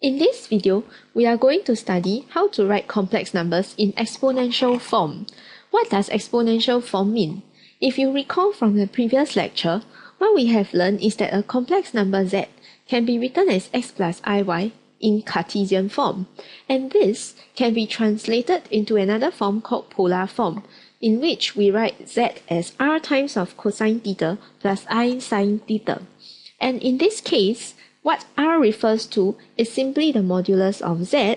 In this video, we are going to study how to write complex numbers in exponential form. What does exponential form mean? If you recall from the previous lecture, what we have learned is that a complex number z can be written as x plus iy in Cartesian form, and this can be translated into another form called polar form, in which we write z as r times of cosine theta plus I sine theta. And in this case, what r refers to is simply the modulus of z,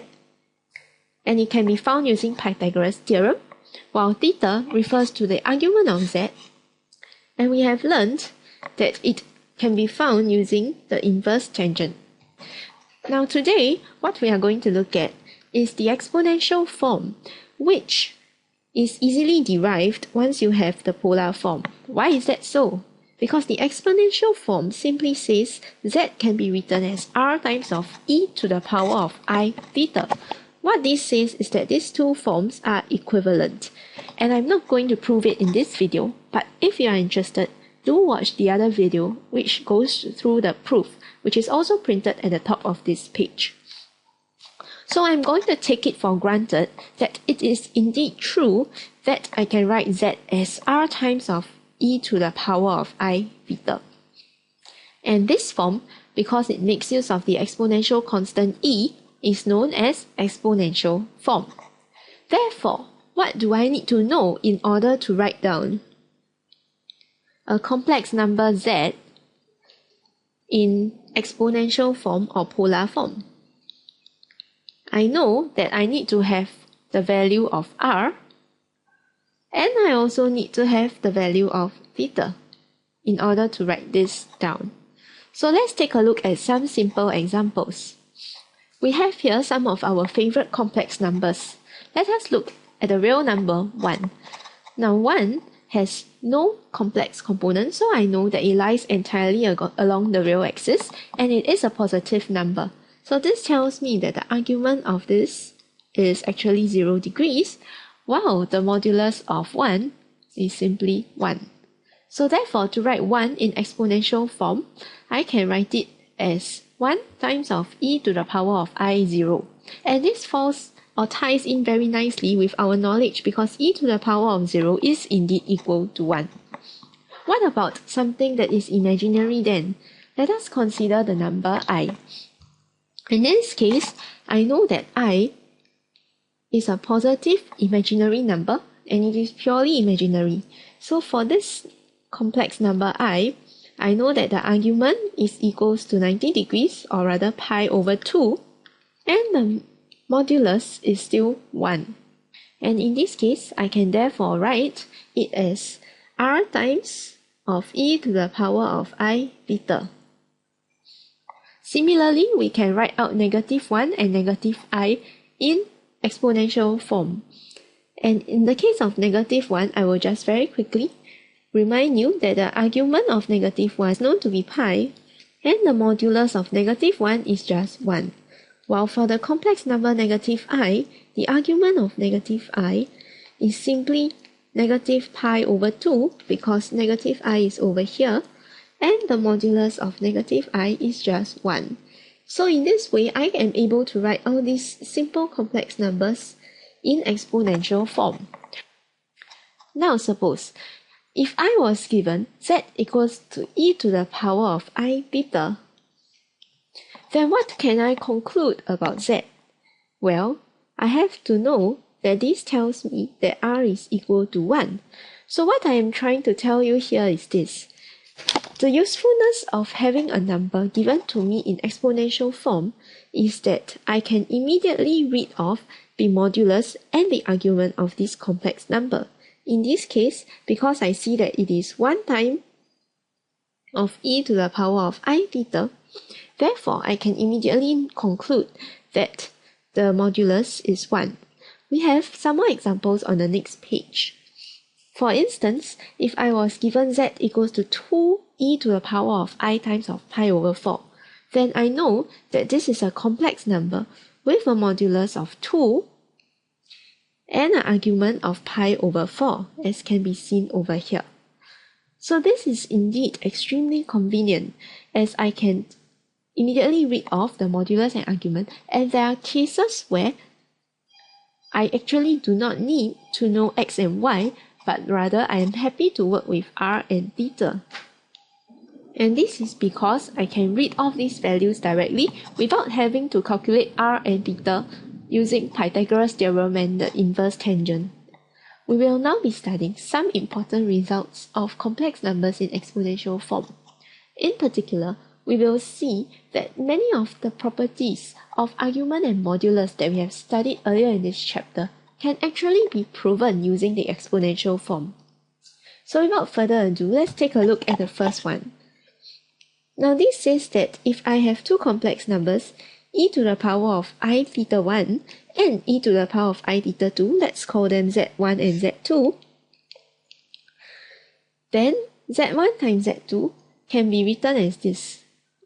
and it can be found using Pythagoras theorem, while theta refers to the argument of z, and we have learned that it can be found using the inverse tangent. Now today, what we are going to look at is the exponential form, which is easily derived once you have the polar form. Why is that so? Because the exponential form simply says z can be written as r times of e to the power of I theta. What this says is that these two forms are equivalent, and I'm not going to prove it in this video, but if you are interested, do watch the other video which goes through the proof, which is also printed at the top of this page. So I'm going to take it for granted that it is indeed true that I can write z as r times of e to the power of I theta. And this form, because it makes use of the exponential constant e, is known as exponential form. Therefore, what do I need to know in order to write down a complex number z in exponential form or polar form? I know that I need to have the value of r, and I also need to have the value of theta in order to write this down. So let's take a look at some simple examples. We have here some of our favorite complex numbers. Let us look at the real number 1. Now 1 has no complex component, so I know that it lies entirely along the real axis, and it is a positive number. So this tells me that the argument of this is actually 0 degrees, while the modulus of 1 is simply 1. So therefore, to write 1 in exponential form, I can write it as 1 times of e to the power of I0. And this falls or ties in very nicely with our knowledge, because e to the power of 0 is indeed equal to 1. What about something that is imaginary then? Let us consider the number I. In this case, I know that I is a positive imaginary number, and it is purely imaginary. So for this complex number I know that the argument is equals to 90 degrees, or rather pi over 2, and the modulus is still 1. And in this case, I can therefore write it as r times of e to the power of I theta. Similarly, we can write out -1 and -I in exponential form. And in the case of -1, I will just very quickly remind you that the argument of -1 is known to be pi, and the modulus of -1 is just 1. While for the complex number -I, the argument of -I is simply -pi over 2, because -I is over here, and the modulus of -I is just 1. So in this way, I am able to write all these simple complex numbers in exponential form. Now suppose, if I was given z equals to e to the power of I theta, then what can I conclude about z? Well, I have to know that this tells me that r is equal to 1. So what I am trying to tell you here is this. The usefulness of having a number given to me in exponential form is that I can immediately read off the modulus and the argument of this complex number. In this case, because I see that it is 1 time of e to the power of I theta, therefore I can immediately conclude that the modulus is 1. We have some more examples on the next page. For instance, if I was given z equals to 2 e to the power of I times of pi over 4, then I know that this is a complex number with a modulus of 2 and an argument of pi over 4, as can be seen over here. So this is indeed extremely convenient, as I can immediately read off the modulus and argument, and there are cases where I actually do not need to know x and y, but rather I am happy to work with r and theta. And this is because I can read off these values directly without having to calculate r and theta using Pythagoras theorem and the inverse tangent. We will now be studying some important results of complex numbers in exponential form. In particular, we will see that many of the properties of argument and modulus that we have studied earlier in this chapter can actually be proven using the exponential form. So without further ado, let's take a look at the first one. Now this says that if I have two complex numbers, e to the power of I theta 1 and e to the power of I theta 2, let's call them z1 and z2, then z1 times z2 can be written as this.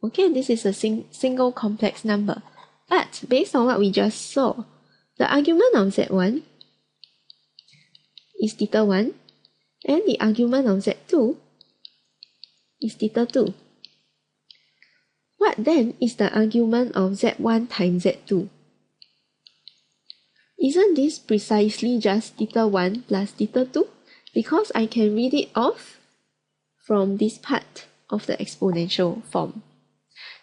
Okay, this is a single complex number. But based on what we just saw, the argument of z1 is theta 1 and the argument of z2 is theta 2. What then is the argument of z1 times z2? Isn't this precisely just theta 1 plus theta 2? Because I can read it off from this part of the exponential form.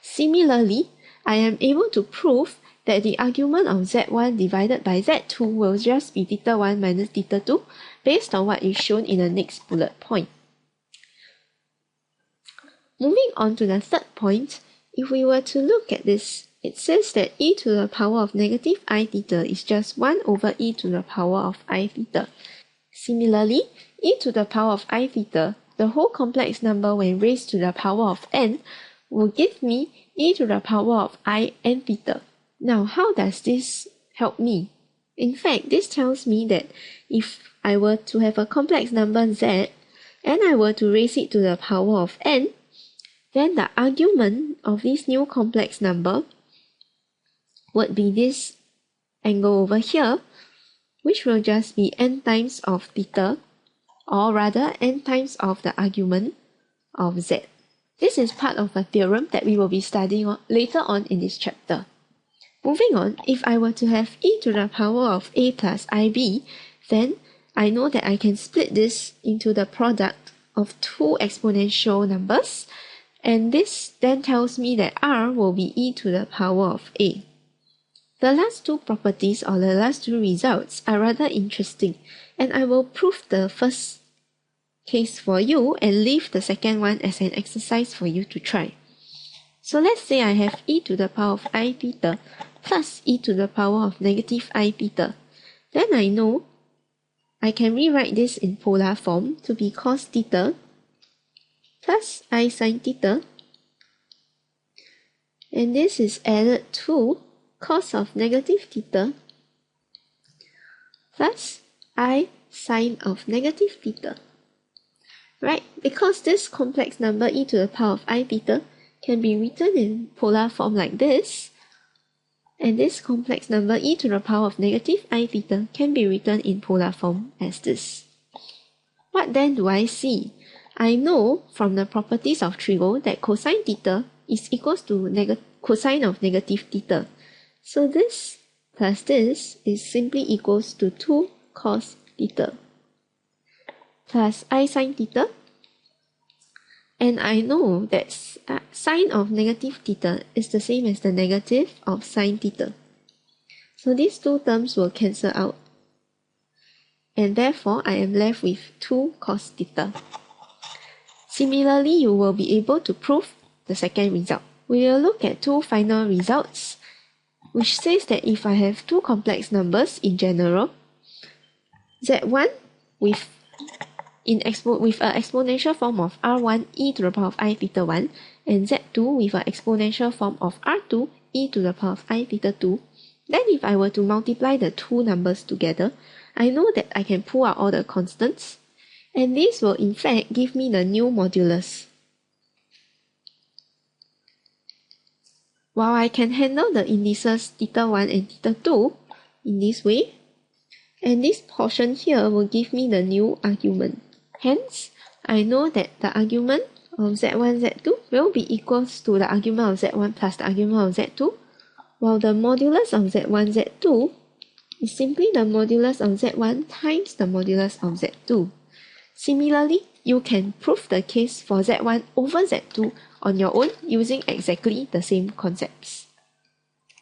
Similarly, I am able to prove that the argument of z1 divided by z2 will just be theta 1 minus theta 2 based on what is shown in the next bullet point. Moving on to the third point, if we were to look at this, it says that e to the power of negative I theta is just 1 over e to the power of I theta. Similarly, e to the power of I theta, the whole complex number when raised to the power of n, will give me e to the power of I n theta. Now, how does this help me? In fact, this tells me that if I were to have a complex number z, and I were to raise it to the power of n, then the argument of this new complex number would be this angle over here, which will just be n times of theta, or rather n times of the argument of z. This is part of a theorem that we will be studying later on in this chapter. Moving on, if I were to have e to the power of a plus ib, then I know that I can split this into the product of two exponential numbers, and this then tells me that r will be e to the power of a. The last two properties, or the last two results, are rather interesting, and I will prove the first case for you and leave the second one as an exercise for you to try. So let's say I have e to the power of I theta plus e to the power of negative I theta. Then I know I can rewrite this in polar form to be cos theta plus I sin theta, and this is added to cos of negative theta plus I sin of negative theta. Right, because this complex number e to the power of I theta can be written in polar form like this, and this complex number e to the power of negative I theta can be written in polar form as this. What then do I see? I know from the properties of trigo that cosine theta is equals to cosine of negative theta. So this plus this is simply equals to 2 cos theta plus I sin theta, and I know that sine of negative theta is the same as the negative of sin theta. So these two terms will cancel out, and therefore I am left with 2 cos theta. Similarly, you will be able to prove the second result. We will look at two final results, which says that if I have two complex numbers in general, z1 with an exponential form of r1 e to the power of I theta 1 and z2 with an exponential form of r2 e to the power of I theta 2, then if I were to multiply the two numbers together, I know that I can pull out all the constants, and this will in fact give me the new modulus. While I can handle the indices theta 1 and theta 2 in this way, and this portion here will give me the new argument. Hence, I know that the argument of z1, z2 will be equals to the argument of z1 plus the argument of z2, while the modulus of z1, z2 is simply the modulus of z1 times the modulus of z2. Similarly, you can prove the case for z1 over z2 on your own using exactly the same concepts.